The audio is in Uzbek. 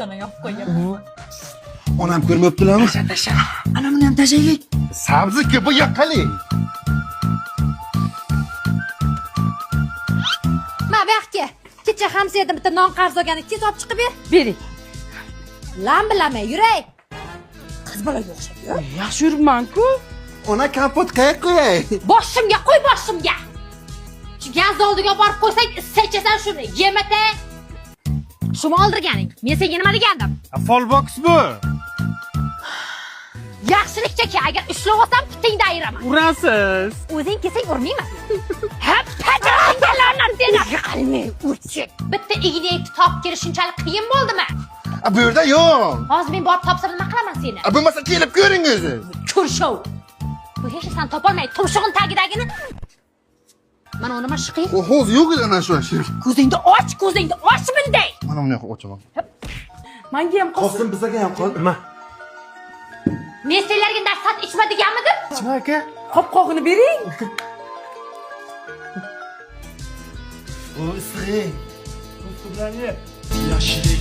Bochana yopib qo'ygan. Onam ko'rmabdilarmi? Tasha. Ana buni ham tashaylik. Sabzi ko'p bu yoqqali. Ma bu yoqqa. Kecha hamsiyada bitta non qarz olgani tez olib chiqib ber. Bering. Lam bilaman, yuray. Qiz bolaga o'xshab-ku. Yaxshi yuribman-ku. Ona kompot qayerga qo'yay? Boshimga qo'y, boshimga. Shu gaz oldiga borib qo'ysang, issichasan shuni. Yemata. Shuni oldirganing. Men senga nima degandim? Folbox bu. Yaxshilikcha ki, agar ushlab olsam, putingni ayiraman. Urasiz. O'zing kelsang urmayman. Ha, pajarangalardan seni qalmay o'chib. Bitta ignayni topib kelish shunchalik qiyin bo'ldimi? Bu yerda yo'q. Hozir men borib topsam nima qilaman seni? Bo'lmasa kelib ko'ring o'zi. Ko'rshov. Bu hech narsani topolmay, tumshug'in tagidagini. Mana uni shiqing. O'hoz yo'q edi ana shu shir. Ko'zingni och bunday. Mana buni ochaman. Menga ham Qosim bizga ham qol. Nima? Men senlarga nashat ichma deganmidim? Nima aka? qopqog'ini bering. O issiq. Ustublaniye. Yaşlı